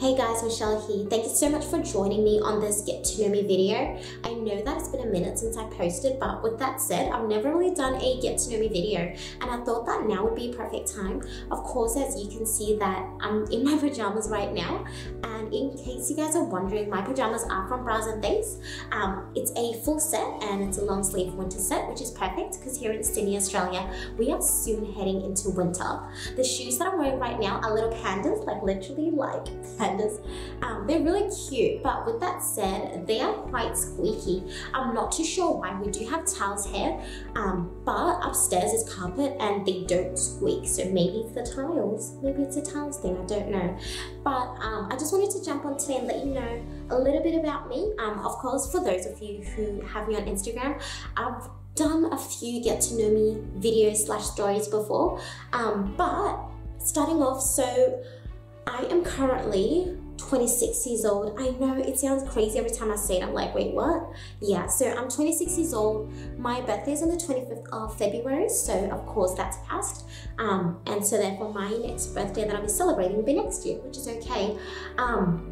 Hey guys, Michelle here. Thank you so much for joining me on this Get to Know Me video. I know that it's been a minute since I posted, but with that said, I've never really done a Get to Know Me video, and I thought that now would be a perfect time. Of course, as you can see that I'm in my pajamas right now, and in case you guys are wondering, my pajamas are from Bras and Things. It's a full set and it's a long sleeve winter set, which is perfect because here in Sydney, Australia, we are soon heading into winter. The shoes that I'm wearing right now are little pandas, like literally like pandas. They're really cute, but with that said, they are quite squeaky. I'm not too sure why. We do have tiles here, but upstairs is carpet and they don't squeak, so maybe it's the tiles. Maybe it's a tiles thing, I don't know. But I just wanted to jump on today and let you know a little bit about me. Of course, for those of you who have me on Instagram, I've done a few Get to Know Me videos / stories before, but starting off, so I am currently 26 years old. I know it sounds crazy every time I say it. I'm like, wait, what? Yeah, so I'm 26 years old. My birthday is on the 25th of February, so of course that's passed. And so therefore my next birthday that I'll be celebrating will be next year, which is okay.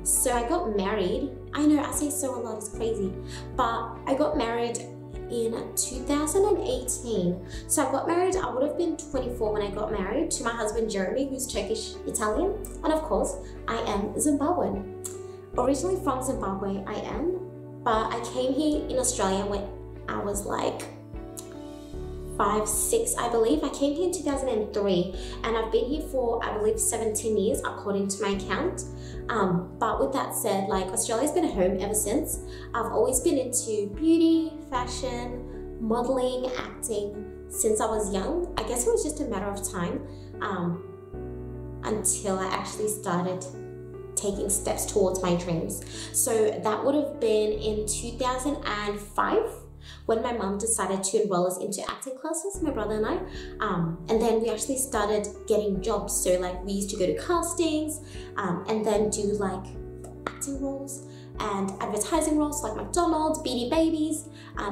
So I got married. I know I say so a lot, it's crazy, but I got married in 2018. So I got married, I would have been 24 when I got married to my husband Jeremy, who's Turkish Italian, and of course I am Zimbabwean. Originally from Zimbabwe I am, but I came here in Australia when I was like 5, 6, I believe. I came here in 2003 and I've been here for, I believe, 17 years according to my account. But with that said, like, Australia's been a home ever since. I've always been into beauty, fashion, modeling, acting since I was young. I guess it was just a matter of time until I actually started taking steps towards my dreams. So that would have been in 2005. when my mom decided to enroll us into acting classes, my brother and I, and then we actually started getting jobs. So like we used to go to castings and then do like acting roles and advertising roles like McDonald's, Beanie Babies,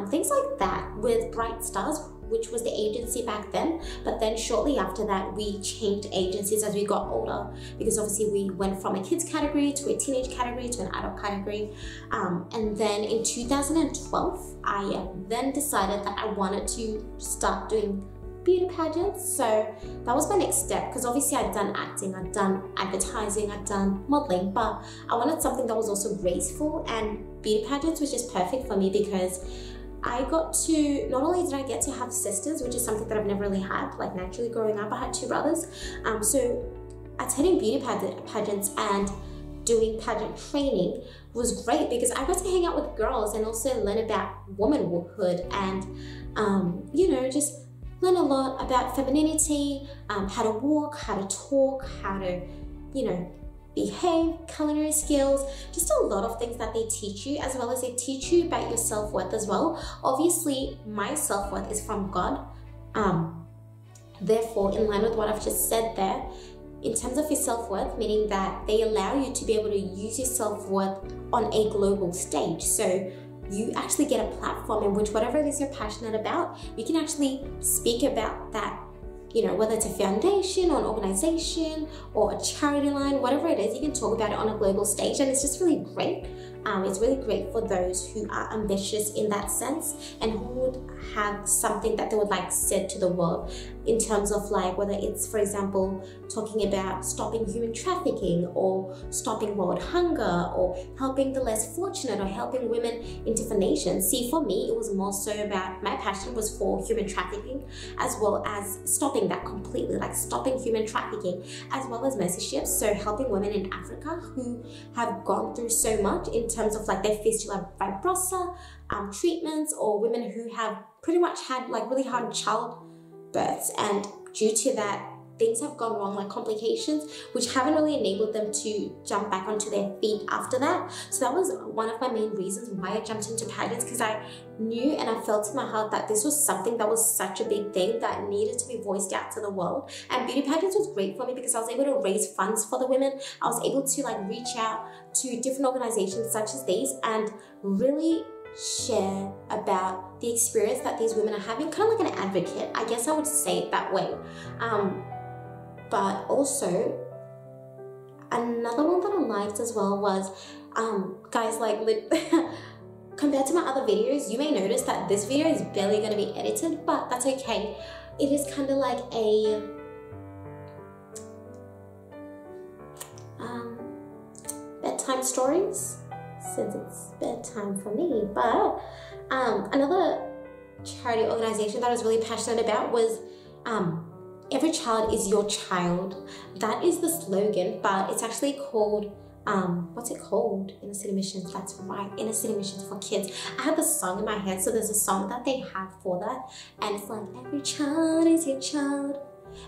things like that with Bright Stars, which was the agency back then. But then shortly after that, we changed agencies as we got older, because obviously we went from a kids category to a teenage category to an adult category. And then in 2012, I then decided that I wanted to start doing beauty pageants. So that was my next step, because obviously I'd done acting, I'd done advertising, I'd done modeling, but I wanted something that was also graceful, and beauty pageants was just perfect for me because I got to, not only did I get to have sisters, which is something that I've never really had, like naturally growing up, I had 2 brothers. So attending beauty pageants and doing pageant training was great because I got to hang out with girls and also learn about womanhood and, you know, just learn a lot about femininity, how to walk, how to talk, how to, you know, behave, culinary skills, just a lot of things that they teach you, as well as they teach you about your self-worth as well. Obviously, my self-worth is from God. Therefore, in line with what I've just said there, in terms of your self-worth, meaning that they allow you to be able to use your self-worth on a global stage. So you actually get a platform in which whatever it is you're passionate about, you can actually speak about that. You know, whether it's a foundation or an organization or a charity line, whatever it is, you can talk about it on a global stage, and it's just really great. It's really great for those who are ambitious in that sense and who would have something that they would like said to the world in terms of like whether it's, for example, talking about stopping human trafficking or stopping world hunger or helping the less fortunate or helping women in different nations. See, for me, it was more so about, my passion was for human trafficking as well as stopping that completely, like stopping human trafficking as well as mentorship. So helping women in Africa who have gone through so much in terms of like their fistula fibrosa treatments, or women who have pretty much had like really hard childbirths, and due to that things have gone wrong, like complications, which haven't really enabled them to jump back onto their feet after that. So that was one of my main reasons why I jumped into pageants, because I knew and I felt in my heart that this was something that was such a big thing that needed to be voiced out to the world. And beauty pageants was great for me because I was able to raise funds for the women. I was able to like reach out to different organizations such as these and really share about the experience that these women are having, kind of like an advocate, I guess I would say it that way. But also Another one that I liked as well was, guys, like, compared to my other videos, you may notice that this video is barely going to be edited, but that's okay. It is kind of like a bedtime stories, since it's bedtime for me. But another charity organization that I was really passionate about was every child is your child. That is the slogan, but it's actually called what's it called? Inner city missions. That's right, inner city missions for kids. I have the song in my head, so there's a song that they have for that, and it's like, every child is your child,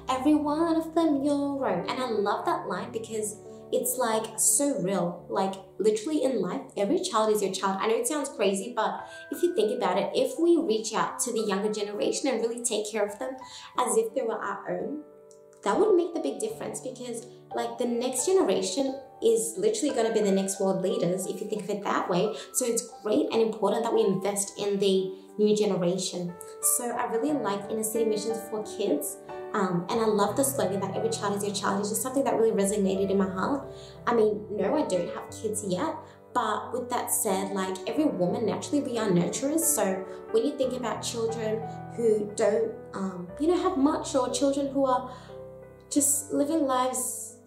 every one of them your own. And I love that line because it's like so real. Like, literally in life, every child is your child. I know it sounds crazy, but if you think about it, if we reach out to the younger generation and really take care of them as if they were our own, that would make the big difference, because like the next generation is literally going to be the next world leaders, if you think of it that way. So it's great and important that we invest in the new generation. So I really like inner city missions for kids. And I love the slogan that every child is your child. It's just something that really resonated in my heart. I mean, no, I don't have kids yet, but with that said, like, every woman, naturally we are nurturers. So when you think about children who don't, have much, or children who are just living lives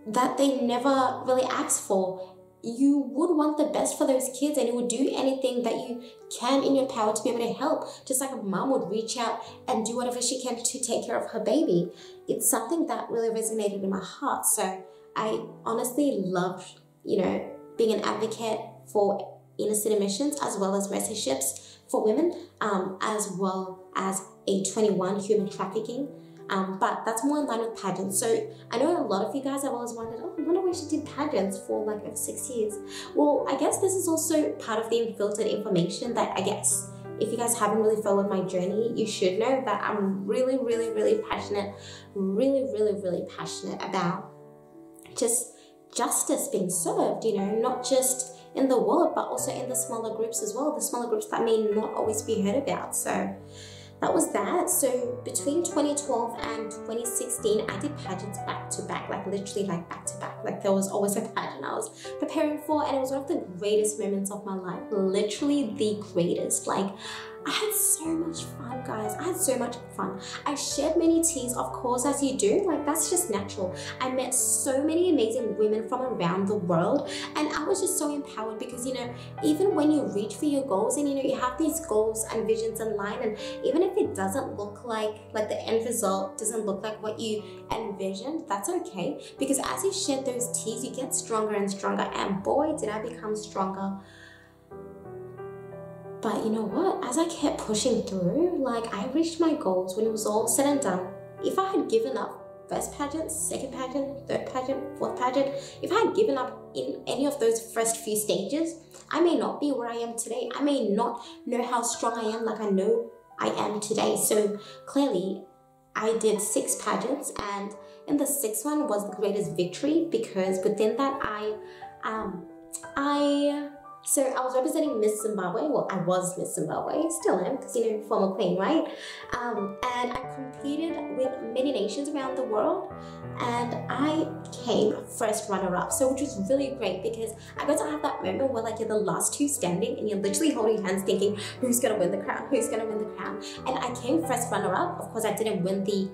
that they never really asked for, you would want the best for those kids, and you would do anything that you can in your power to be able to help. Just like a mom would reach out and do whatever she can to take care of her baby. It's something that really resonated in my heart. So I honestly love, being an advocate for inner city missions, as well as mercy-ships for women, as well as a 21 human trafficking. But that's more in line with pageants. So I know a lot of you guys have always wondered, oh, I wonder why she did pageants for like over 6 years. Well, I guess this is also part of the unfiltered information that I guess if you guys haven't really followed my journey, you should know that I'm really, really, really passionate, really passionate about just justice being served, not just in the world, but also in the smaller groups as well, the smaller groups that may not always be heard about. So that was that. So between 2012 and 2016, I did pageants back to back, like literally like back to back. Like there was always a pageant I was preparing for, and it was one of the greatest moments of my life, literally the greatest. Like, I had so much fun, guys. I had so much fun. I shed many tears, of course, as you do. Like, that's just natural. I met so many amazing women from around the world, and I was just so empowered because, even when you reach for your goals and, you have these goals and visions in line, and even if it doesn't look like the end result doesn't look like what you envisioned, that's okay. Because as you shed those tears, you get stronger and stronger, and boy, did I become stronger. But you know what? As I kept pushing through, like, I reached my goals when it was all said and done. If I had given up first pageant, second pageant, third pageant, fourth pageant, if I had given up in any of those first few stages, I may not be where I am today. I may not know how strong I am like I know I am today. So clearly, I did 6 pageants, and in the 6th one was the greatest victory, because within that So I was representing Miss Zimbabwe. Well, I was Miss Zimbabwe, still am, because former queen, right? And I competed with many nations around the world, and I came first runner-up. So which was really great, because I got to have that moment where you're the last 2 standing, and you're literally holding hands thinking, who's gonna win the crown? Who's gonna win the crown? And I came first runner-up. Of course, I didn't win the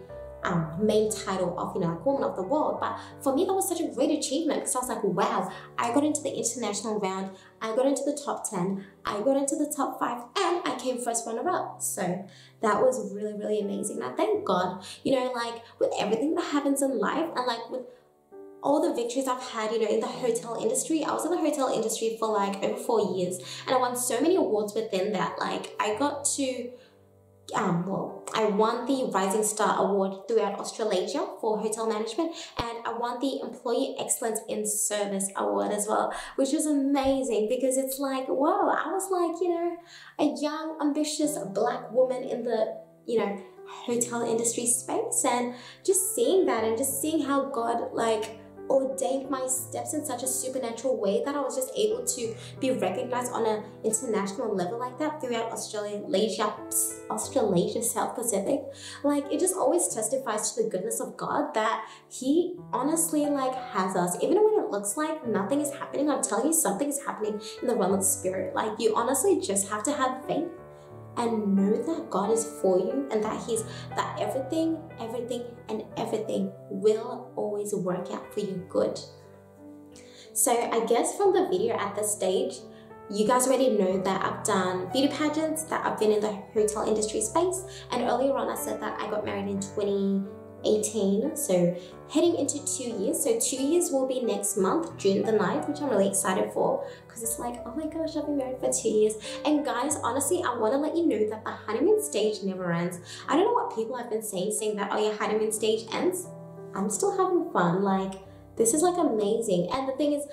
main title of woman of the world, but for me that was such a great achievement, because I was like, wow, I got into the international round, I got into the top 10, I got into the top 5, and I came first runner-up. So that was really, really amazing. And I thank God, with everything that happens in life, and with all the victories I've had, in the hotel industry. I was in the hotel industry for over 4 years, and I won so many awards within that. I got to I won the Rising Star Award throughout Australasia for hotel management, and I won the Employee Excellence in Service Award as well, which was amazing, because it's whoa, I was a young, ambitious Black woman in the, hotel industry space, and just seeing that, and just seeing how God ordained my steps in such a supernatural way that I was just able to be recognized on an international level like that throughout Australasia, South Pacific. Like, it just always testifies to the goodness of God that He honestly like has us. Even when it looks like nothing is happening, I'm telling you, something is happening in the realm of the spirit. Like, you honestly just have to have faith and know that God is for you, and that everything will always work out for you good. So I guess from the video at this stage, you guys already know that I've done beauty pageants, that I've been in the hotel industry space, and earlier on I said that I got married in 2018, so heading into 2 years. So 2 years will be next month, June the 9th, which I'm really excited for, because it's like, oh my gosh, I've been married for 2 years. And guys, honestly, I want to let you know that the honeymoon stage never ends. I don't know what people have been saying that, oh, your honeymoon stage ends. I'm still having fun. Like, this is like amazing. And the thing is,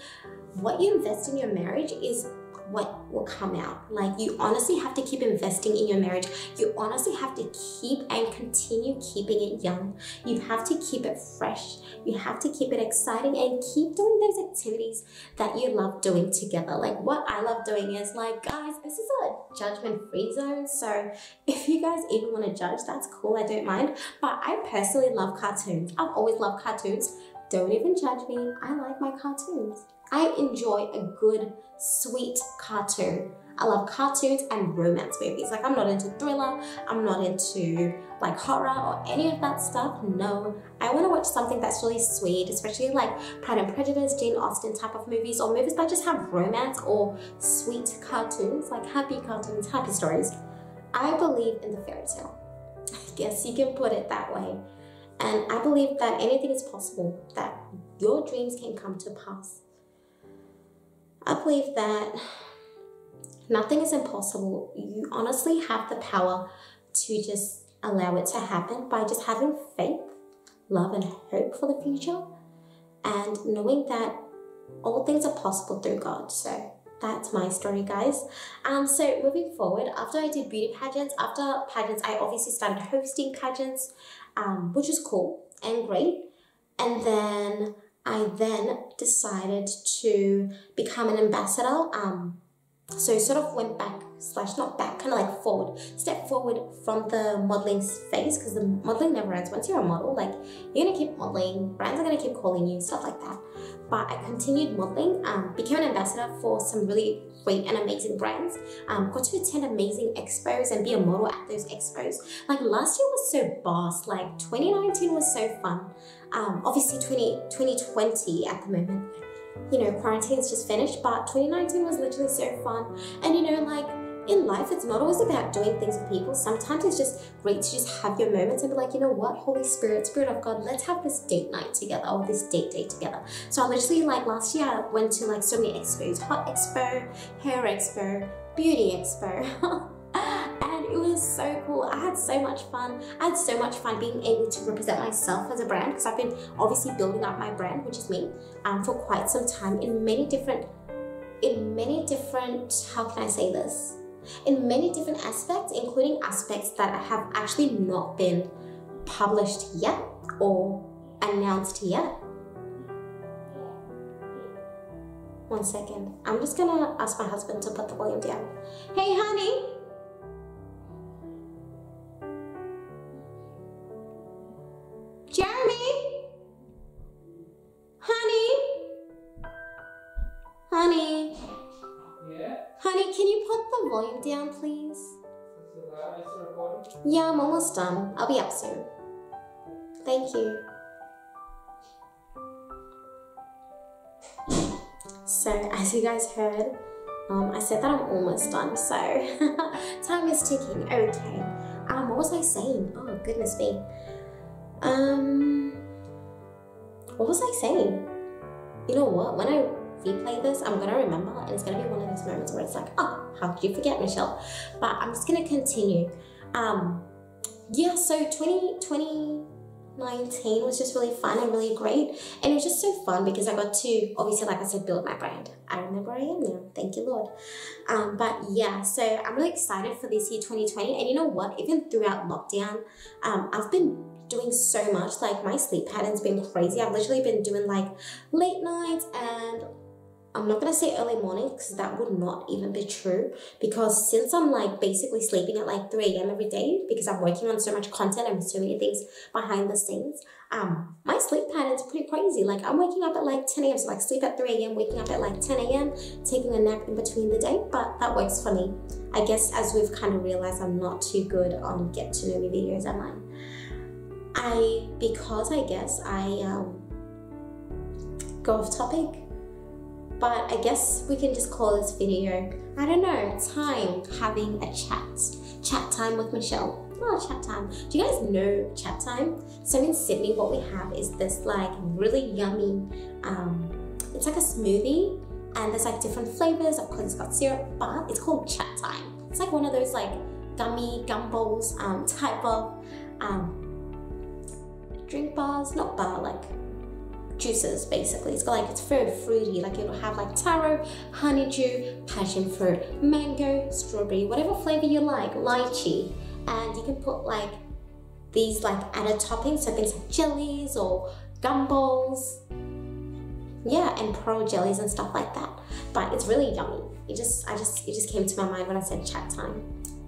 what you invest in your marriage is what will come out. Like, you honestly have to keep investing in your marriage. You honestly have to keep and continue keeping it young. You have to keep it fresh. You have to keep it exciting and keep doing those activities that you love doing together. Like, what I love doing is, like, guys, this is a judgment-free zone. So if you guys even want to judge, that's cool. I don't mind. But I personally love cartoons. I've always loved cartoons. Don't even judge me. I like my cartoons. I enjoy a good, sweet cartoon. I love cartoons and romance movies. Like, I'm not into thriller. I'm not into like horror or any of that stuff. No, I want to watch something that's really sweet, especially like Pride and Prejudice, Jane Austen type of movies, or movies that just have romance or sweet cartoons, like happy cartoons, happy stories. I believe in the fairy tale. I guess you can put it that way. And I believe that anything is possible, that your dreams can come to pass. I believe that nothing is impossible. You honestly have the power to just allow it to happen by just having faith, love, and hope for the future, and knowing that all things are possible through God. So that's my story, guys. So moving forward, after I did beauty pageants, after pageants, I obviously started hosting pageants, which is cool and great. And then I decided to become an ambassador. So sort of went back, not back, kind of like forward, step forward from the modeling phase, because the modeling never ends. Once you're a model, like, you're gonna keep modeling, brands are gonna keep calling you, stuff like that. But I continued modeling, became an ambassador for some really great and amazing brands, got to attend amazing expos and be a model at those expos. Like, last year was so boss, like 2019 was so fun. Obviously 2020 at the moment, you know, quarantine's just finished, but 2019 was literally so fun. And you know, like, in life, it's not always about doing things with people. Sometimes it's just great to just have your moments and be like, you know what, Holy Spirit, Spirit of God, let's have this date night together, or this date day together. So I literally, like, last year I went to like so many expos, hot expo, hair expo, beauty expo. And it was so cool. I had so much fun. I had so much fun being able to represent myself as a brand, because I've been obviously building up my brand, which is me, for quite some time in many different, how can I say this? In many different aspects, including aspects that have actually not been published yet or announced yet. One second. I'm just gonna ask my husband to put the volume down. Hey, honey. Jeremy? Honey? Yeah? Honey, can you put the volume down, please? Are you still recording? Yeah, I'm almost done. I'll be up soon. Thank you. So, as you guys heard, I said that I'm almost done, so time is ticking. Okay. What was I saying? Oh, goodness me. What was I saying? You know what? When I replay this, I'm gonna remember, and it's gonna be one of those moments where it's like, oh, how could you forget, Michelle? But I'm just gonna continue. Yeah, so 2019 was just really fun and really great, and it was just so fun because I got to, obviously, like I said, build my brand. I remember where I am now, thank you, Lord. But yeah, so I'm really excited for this year 2020, and you know what, even throughout lockdown, I've been doing so much. Like my sleep pattern's been crazy. I've literally been doing like late nights, and I'm not gonna say early morning because that would not even be true, because since I'm like basically sleeping at like 3 a.m. every day because I'm working on so much content and so many things behind the scenes, my sleep pattern's pretty crazy. Like I'm waking up at like 10 a.m. so like sleep at 3 a.m., waking up at like 10 a.m., taking a nap in between the day, but that works for me. I guess as we've kind of realized, I'm not too good on get to know me videos, am I? Because I guess I go off topic, but I guess we can just call this video, I don't know, time having a chat time with Michelle. Oh, chat time. Do you guys know chat time? So in Sydney, what we have is this like really yummy, it's like a smoothie, and there's like different flavors. Of course it's got syrup, but it's called chat time. It's like one of those like gumballs type of drink bars, not bar, like juices basically. It's got like, it's very fruity, like it'll have like taro, honeydew, passion fruit, mango, strawberry, whatever flavor you like, lychee, and you can put like these like added toppings, so things like jellies or gumballs, yeah, and pearl jellies and stuff like that. But it's really yummy. It just came to my mind when I said chat time.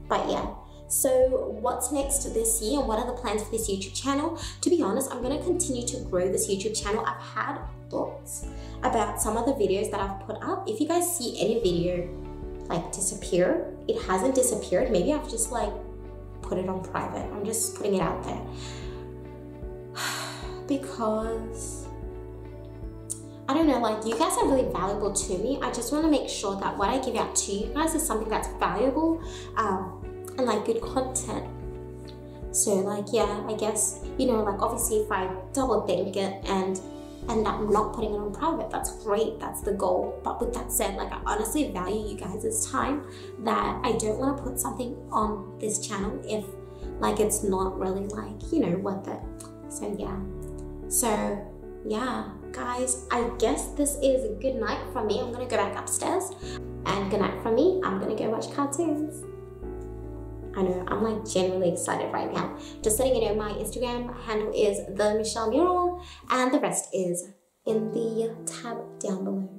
But yeah. So what's next this year and what are the plans for this YouTube channel? To be honest, I'm going to continue to grow this YouTube channel. I've had thoughts about some of the videos that I've put up. If you guys see any video like disappear, it hasn't disappeared. Maybe I've just like put it on private. I'm just putting it out there. Because I don't know, like you guys are really valuable to me. I just want to make sure that what I give out to you guys is something that's valuable, and like good content. So like, yeah, I guess, you know, like obviously if I double think it and end up not putting it on private, that's great, that's the goal. But with that said, like I honestly value you guys' time, that I don't want to put something on this channel if like it's not really like, you know, worth it. So yeah, guys, I guess this is a good night from me. I'm gonna go back upstairs, and good night from me. I'm gonna go watch cartoons. I know, I'm like genuinely excited right now. Just letting you know, my Instagram handle is the Michelle Mura, and the rest is in the tab down below.